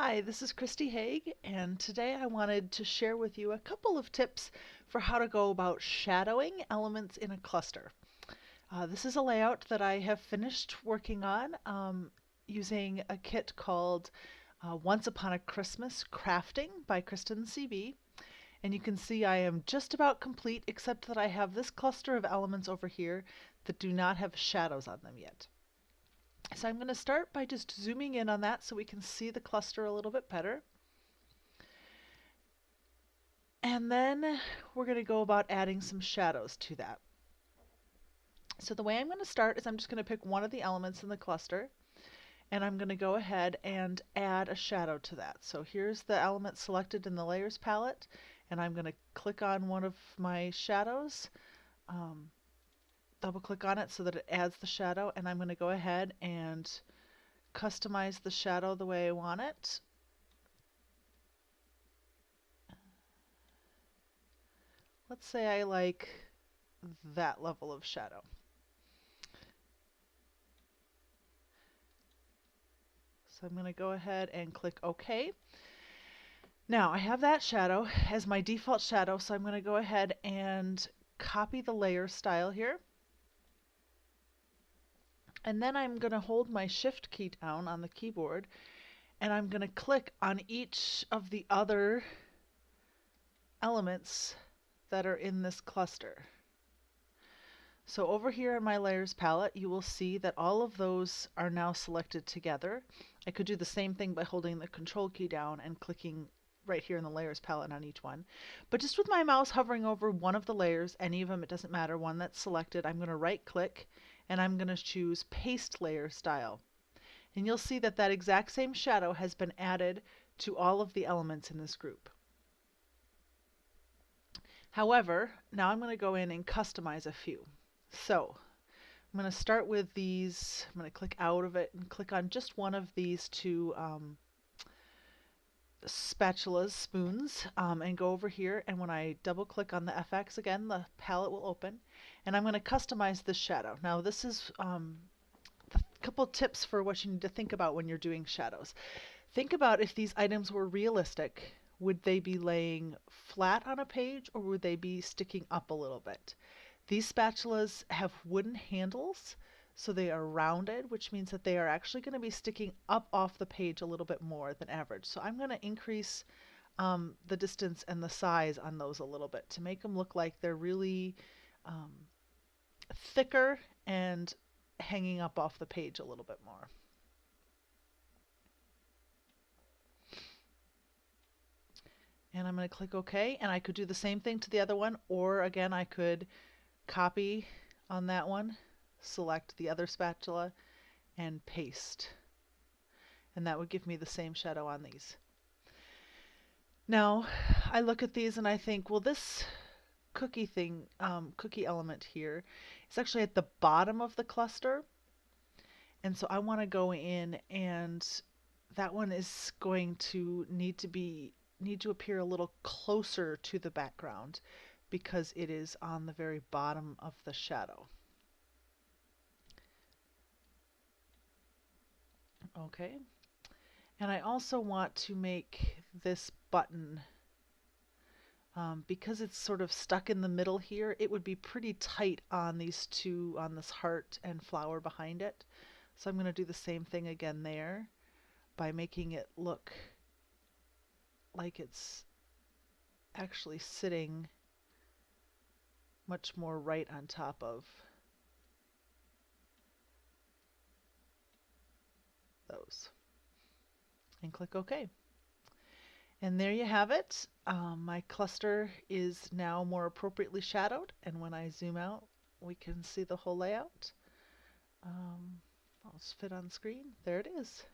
Hi, this is Christy Haig, and today I wanted to share with you a couple of tips for how to go about shadowing elements in a cluster. This is a layout that I have finished working on using a kit called Once Upon a Christmas Crafting by Kristin CB. And you can see I am just about complete, except that I have this cluster of elements over here that do not have shadows on them yet. So I'm going to start by just zooming in on that so we can see the cluster a little bit better. And then we're going to go about adding some shadows to that. So the way I'm going to start is I'm just going to pick one of the elements in the cluster, and I'm going to go ahead and add a shadow to that. So here's the element selected in the layers palette, and I'm going to click on one of my shadows, double click on it so that it adds the shadow, and I'm going to go ahead and customize the shadow the way I want it. Let's say I like that level of shadow. So I'm going to go ahead and click OK. Now I have that shadow as my default shadow, so I'm going to go ahead and copy the layer style here. And then I'm going to hold my Shift key down on the keyboard, and I'm going to click on each of the other elements that are in this cluster. So over here in my layers palette, you will see that all of those are now selected together. I could do the same thing by holding the Control key down and clicking right here in the layers palette on each one. But just with my mouse hovering over one of the layers, any of them, it doesn't matter, one that's selected, I'm going to right click and I'm going to choose Paste Layer Style. And you'll see that that exact same shadow has been added to all of the elements in this group. However, now I'm going to go in and customize a few. So I'm going to start with these. I'm going to click out of it and click on just one of these two spatulas, spoons, and go over here. And when I double click on the FX again, the palette will open. And I'm going to customize this shadow. Now this is a couple tips for what you need to think about when you're doing shadows. Think about if these items were realistic. Would they be laying flat on a page, or would they be sticking up a little bit? These spatulas have wooden handles, so they are rounded, which means that they are actually going to be sticking up off the page a little bit more than average. So I'm going to increase the distance and the size on those a little bit to make them look like they're really thicker and hanging up off the page a little bit more. And I'm going to click OK, and I could do the same thing to the other one, or again I could copy on that one, select the other spatula, and paste. And that would give me the same shadow on these. Now, I look at these and I think, well, this cookie thing, cookie element here is actually at the bottom of the cluster. And so I want to go in, and that one is going to need to appear a little closer to the background because it is on the very bottom of the shadow. Okay. And I also want to make this button, because it's sort of stuck in the middle here, it would be pretty tight on these two, on this heart and flower behind it. So I'm going to do the same thing again there by making it look like it's actually sitting much more right on top of those. And click OK. And there you have it. My cluster is now more appropriately shadowed, and when I zoom out, we can see the whole layout. I'll just fit on screen. There it is.